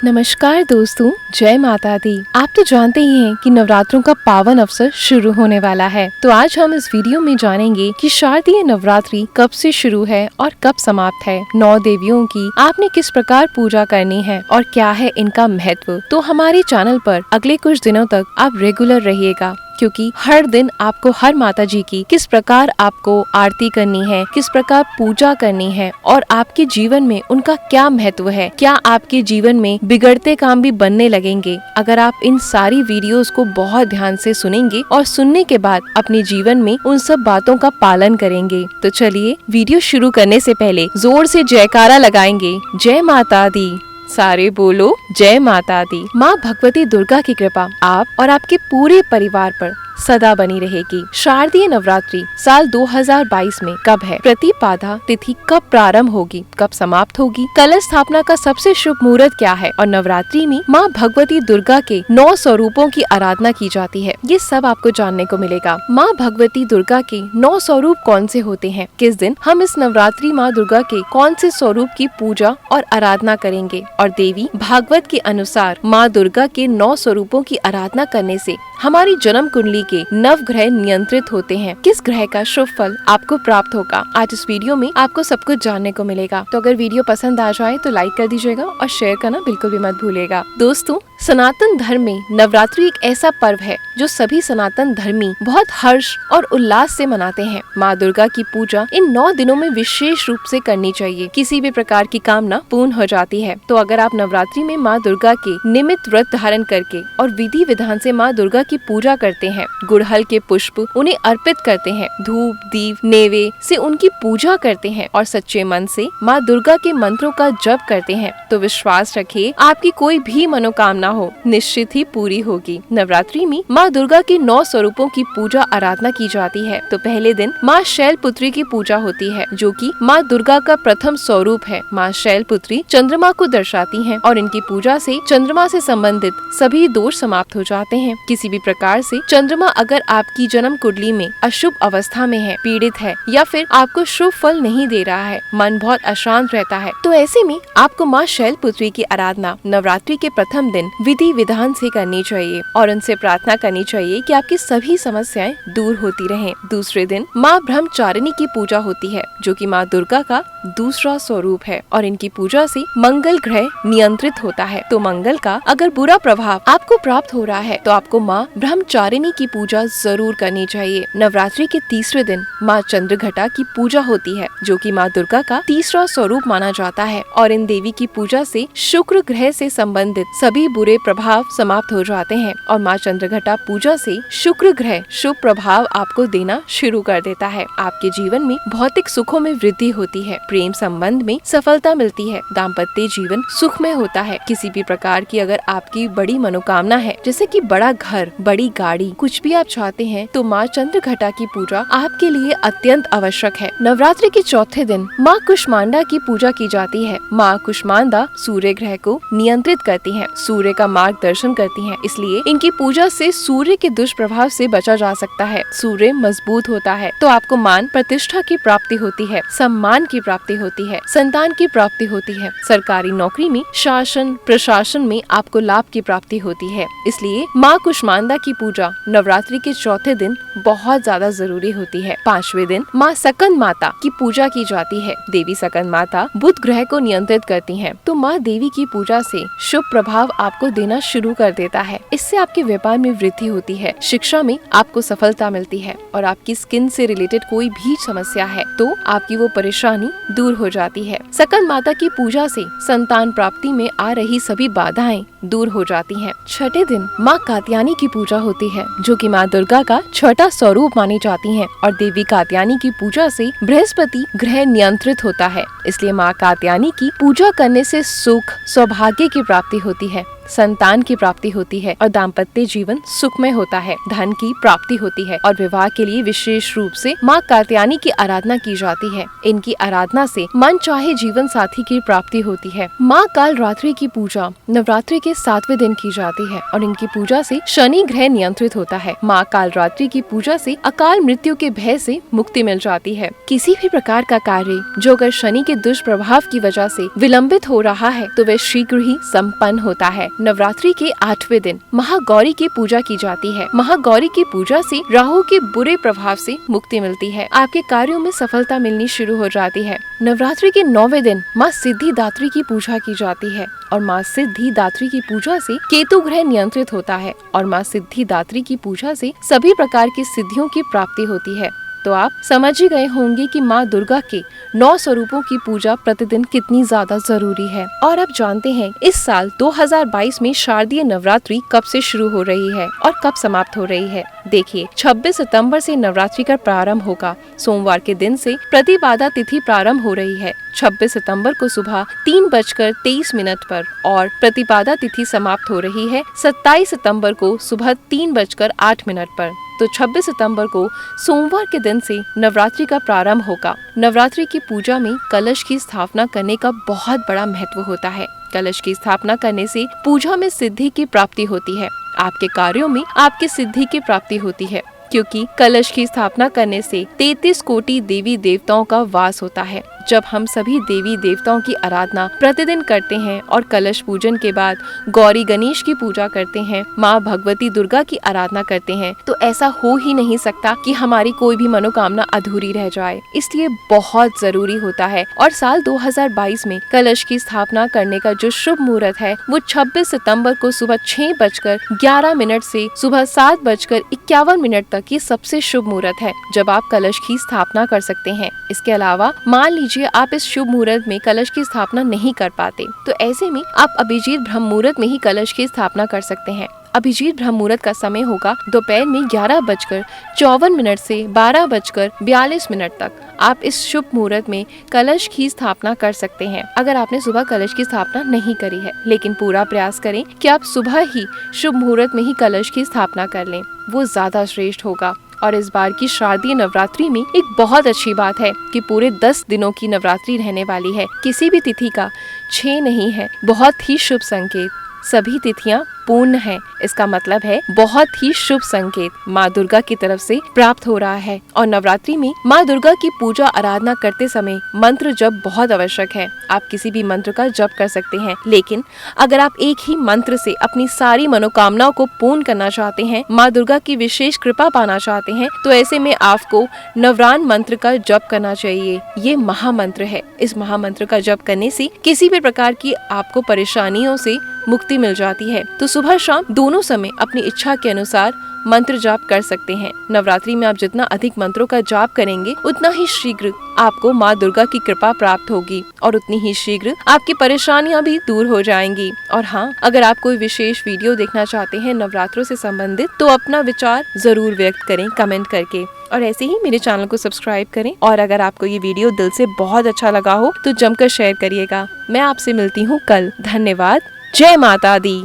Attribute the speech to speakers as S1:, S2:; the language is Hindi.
S1: नमस्कार दोस्तों, जय माता दी। आप तो जानते ही हैं कि नवरात्रों का पावन अवसर शुरू होने वाला है। तो आज हम इस वीडियो में जानेंगे कि शारदीय नवरात्रि कब से शुरू है और कब समाप्त है। 9 देवियों की आपने किस प्रकार पूजा करनी है और क्या है इनका महत्व। तो हमारे चैनल पर अगले कुछ दिनों तक आप रेगुलर रहिएगा, क्योंकि हर दिन आपको हर माता जी की किस प्रकार आपको आरती करनी है, किस प्रकार पूजा करनी है और आपके जीवन में उनका क्या महत्व है, क्या आपके जीवन में बिगड़ते काम भी बनने लगेंगे अगर आप इन सारी वीडियोस को बहुत ध्यान से सुनेंगे और सुनने के बाद अपने जीवन में उन सब बातों का पालन करेंगे। तो चलिए वीडियो शुरू करने से पहले जोर से जयकारा लगाएंगे। जय माता दी। सारे बोलो जय माता दी। माँ भगवती दुर्गा की कृपा आप और आपके पूरे परिवार पर सदा बनी रहेगी। शारदीय नवरात्रि साल 2022 में कब है, प्रतिपदा तिथि कब प्रारंभ होगी, कब समाप्त होगी, कलश स्थापना का सबसे शुभ मुहूर्त क्या है और नवरात्रि में माँ भगवती दुर्गा के 9 स्वरूपों की आराधना की जाती है, ये सब आपको जानने को मिलेगा। माँ भगवती दुर्गा के 9 स्वरूप कौन से होते हैं, किस दिन हम इस नवरात्रि माँ दुर्गा के कौन से स्वरूप की पूजा और आराधना करेंगे और देवी भागवत के अनुसार माँ दुर्गा के 9 स्वरूपों की आराधना करने से हमारी जन्म कुंडली के 9 ग्रह नियंत्रित होते हैं। किस ग्रह का शुभ फल आपको प्राप्त होगा, आज इस वीडियो में आपको सब कुछ जानने को मिलेगा। तो अगर वीडियो पसंद आ जाए तो लाइक कर दीजिएगा और शेयर करना बिल्कुल भी मत भूलिएगा। दोस्तों, सनातन धर्म में नवरात्रि एक ऐसा पर्व है जो सभी सनातन धर्मी बहुत हर्ष और उल्लास से मनाते हैं। माँ दुर्गा की पूजा इन 9 दिनों में विशेष रूप से करनी चाहिए, किसी भी प्रकार की कामना पूर्ण हो जाती है। तो अगर आप नवरात्रि में माँ दुर्गा के निमित्त व्रत धारण करके और विधि विधान से माँ दुर्गा की पूजा करते हैं, गुड़हल के पुष्प उन्हें अर्पित करते हैं, धूप दीप नेवे से उनकी पूजा करते हैं और सच्चे मन से माँ दुर्गा के मंत्रों का जप करते हैं, तो विश्वास रखिए आपकी कोई भी मनोकामना हो निश्चित ही पूरी होगी। नवरात्रि में माँ दुर्गा के 9 स्वरूपों की पूजा आराधना की जाती है। तो पहले दिन माँ शैलपुत्री की पूजा होती है, जो कि माँ दुर्गा का प्रथम स्वरूप है। माँ शैलपुत्री चंद्रमा को दर्शाती हैं और इनकी पूजा से चंद्रमा से संबंधित सभी दोष समाप्त हो जाते हैं। किसी भी प्रकार से चंद्रमा अगर आपकी जन्म कुंडली में अशुभ अवस्था में है, पीड़ित है या फिर आपको शुभ फल नहीं दे रहा है, मन बहुत अशांत रहता है, तो ऐसे में आपको माँ शैलपुत्री की आराधना नवरात्रि के प्रथम दिन विधि विधान से करनी चाहिए और उनसे प्रार्थना करनी चाहिए कि आपकी सभी समस्याएं दूर होती रहें। दूसरे दिन माँ ब्रह्मचारिणी की पूजा होती है, जो कि माँ दुर्गा का दूसरा स्वरूप है और इनकी पूजा से मंगल ग्रह नियंत्रित होता है। तो मंगल का अगर बुरा प्रभाव आपको प्राप्त हो रहा है तो आपको माँ ब्रह्मचारिणी की पूजा जरूर करनी चाहिए। नवरात्रि के तीसरे दिन माँ चंद्रघटा की पूजा होती है, जो कि माँ दुर्गा का तीसरा स्वरूप माना जाता है और इन देवी की पूजा से शुक्र ग्रह से संबंधित सभी बुरे प्रभाव समाप्त हो जाते हैं और माँ चंद्रघटा पूजा से शुक्र ग्रह शुभ प्रभाव आपको देना शुरू कर देता है। आपके जीवन में भौतिक सुखों में वृद्धि होती है, प्रेम संबंध में सफलता मिलती है, दाम्पत्य जीवन सुखमय होता है। किसी भी प्रकार की अगर आपकी बड़ी मनोकामना है, जैसे कि बड़ा घर, बड़ी गाड़ी, कुछ भी आप चाहते हैं, तो माँ चंद्रघटा की पूजा आपके लिए अत्यंत आवश्यक है। नवरात्रि के चौथे दिन माँ कुष्मांडा की पूजा की जाती है। माँ कुष्मांडा सूर्य ग्रह को नियंत्रित करती है, सूर्य का मार्गदर्शन करती हैं, इसलिए इनकी पूजा से सूर्य के दुष्प्रभाव से बचा जा सकता है। सूर्य मजबूत होता है तो आपको मान प्रतिष्ठा की प्राप्ति होती है, सम्मान की प्राप्ति होती है, संतान की प्राप्ति होती है, सरकारी नौकरी में शासन प्रशासन में आपको लाभ की प्राप्ति होती है। इसलिए माँ कुष्मांडा की पूजा नवरात्रि के चौथे दिन बहुत ज्यादा जरूरी होती है। 5वें दिन माँ सकंद माता की पूजा की जाती है। देवी सकंद माता बुध ग्रह को नियंत्रित करती है, तो माँ देवी की पूजा से शुभ प्रभाव आपको देना शुरू कर देता है। इससे आपके व्यापार में वृद्धि होती है, शिक्षा में आपको सफलता मिलती है और आपकी स्किन से रिलेटेड कोई भी समस्या है तो आपकी वो परेशानी दूर हो जाती है। सकंद माता की पूजा से संतान प्राप्ति में आ रही सभी बाधाएं दूर हो जाती हैं। 6ठे दिन माँ कात्यायनी की पूजा होती है, जो कि माँ दुर्गा का छठा स्वरूप मानी जाती हैं और देवी कात्यायनी की पूजा से बृहस्पति ग्रह नियंत्रित होता है, इसलिए माँ कात्यायनी की पूजा करने से सुख सौभाग्य की प्राप्ति होती है। संतान की प्राप्ति होती है और दाम्पत्य जीवन सुखमय होता है। धन की प्राप्ति होती है और विवाह के लिए विशेष रूप से माँ कात्यायनी की आराधना की जाती है। इनकी आराधना से मन चाहे जीवन साथी की प्राप्ति होती है। माँ कालरात्रि की पूजा नवरात्रि के 7वें दिन की जाती है और इनकी पूजा से शनि ग्रह नियंत्रित होता है। माँ कालरात्रि की पूजा से अकाल मृत्यु के भय से मुक्ति मिल जाती है। किसी भी प्रकार का कार्य जो अगर शनि के दुष्प्रभाव की वजह से विलंबित हो रहा है तो वह शीघ्र ही संपन्न होता है। नवरात्रि के 8वें दिन महागौरी की पूजा की जाती है। महागौरी की पूजा से राहु के बुरे प्रभाव से मुक्ति मिलती है। आपके कार्यों में सफलता मिलनी शुरू हो जाती है। नवरात्रि के 9वें दिन माँ सिद्धिदात्री की पूजा की जाती है और माँ सिद्धिदात्री की पूजा से केतु ग्रह नियंत्रित होता है और माँ सिद्धिदात्री की पूजा से सभी प्रकार की सिद्धियों की प्राप्ति होती है। तो आप समझ ही गए होंगे कि माँ दुर्गा के 9 स्वरूपों की पूजा प्रतिदिन कितनी ज्यादा जरूरी है। और अब जानते हैं इस साल 2022 में शारदीय नवरात्रि कब से शुरू हो रही है और कब समाप्त हो रही है। देखिए 26 सितंबर से नवरात्रि का प्रारंभ होगा। सोमवार के दिन से प्रतिपदा तिथि प्रारंभ हो रही है। 26 सितंबर को सुबह 3:23 पर और प्रतिपदा तिथि समाप्त हो रही है 27 सितंबर को सुबह 3:08 पर। तो 26 सितंबर को सोमवार के दिन से नवरात्रि का प्रारंभ होगा। नवरात्रि की पूजा में कलश की स्थापना करने का बहुत बड़ा महत्व होता है। कलश की स्थापना करने से पूजा में सिद्धि की प्राप्ति होती है। आपके कार्यों में आपकी सिद्धि की प्राप्ति होती है, क्योंकि कलश की स्थापना करने से 33 कोटि देवी देवताओं का वास होता है। जब हम सभी देवी देवताओं की आराधना प्रतिदिन करते हैं और कलश पूजन के बाद गौरी गणेश की पूजा करते हैं, माँ भगवती दुर्गा की आराधना करते हैं, तो ऐसा हो ही नहीं सकता कि हमारी कोई भी मनोकामना अधूरी रह जाए। इसलिए बहुत जरूरी होता है। और साल 2022 में कलश की स्थापना करने का जो शुभ मुहूर्त है वो 26 सितंबर को सुबह 6:11 से सुबह 7:51 तक ये सबसे शुभ मुहूर्त है जब आप कलश की स्थापना कर सकते हैं। इसके अलावा मान लीजिए आप इस शुभ मुहूर्त में कलश की स्थापना नहीं कर पाते, तो ऐसे में आप अभिजीत ब्रह्म मुहूर्त में ही कलश की स्थापना कर सकते हैं। अभिजीत ब्रह्म मुहूर्त का समय होगा दोपहर में 11:54 से 12:42 तक। आप इस शुभ मुहूर्त में कलश की स्थापना कर सकते हैं। अगर आपने सुबह कलश की स्थापना नहीं करी है, लेकिन पूरा प्रयास करें कि आप सुबह ही शुभ मुहूर्त में ही कलश की स्थापना कर लें, वो ज्यादा श्रेष्ठ होगा। और इस बार की शारदीय नवरात्रि में एक बहुत अच्छी बात है कि पूरे 10 दिनों की नवरात्रि रहने वाली है। किसी भी तिथि का 6 नहीं है, बहुत ही शुभ संकेत। सभी तिथियां पूर्ण है, इसका मतलब है बहुत ही शुभ संकेत माँ दुर्गा की तरफ से प्राप्त हो रहा है। और नवरात्रि में माँ दुर्गा की पूजा आराधना करते समय मंत्र जप बहुत आवश्यक है। आप किसी भी मंत्र का जप कर सकते हैं, लेकिन अगर आप एक ही मंत्र से अपनी सारी मनोकामनाओं को पूर्ण करना चाहते हैं, माँ दुर्गा की विशेष कृपा पाना चाहते हैं, तो ऐसे में आपको नवरान मंत्र का जप करना चाहिए। ये महामंत्र है। इस महामंत्र का जप करने से किसी भी प्रकार की आपको परेशानियों से मुक्ति मिल जाती है। तो सुबह शाम दोनों समय अपनी इच्छा के अनुसार मंत्र जाप कर सकते हैं। नवरात्रि में आप जितना अधिक मंत्रों का जाप करेंगे, उतना ही शीघ्र आपको माँ दुर्गा की कृपा प्राप्त होगी और उतनी ही शीघ्र आपकी परेशानियां भी दूर हो जाएंगी। और हाँ, अगर आप कोई विशेष वीडियो देखना चाहते हैं नवरात्रों से संबंधित, तो अपना विचार जरूर व्यक्त करें कमेंट करके। और ऐसे ही मेरे चैनल को सब्सक्राइब करें। और अगर आपको ये वीडियो दिल से बहुत अच्छा लगा हो तो जमकर शेयर करिएगा। मैं आपसे मिलती हूँ कल। धन्यवाद। जय माता दी।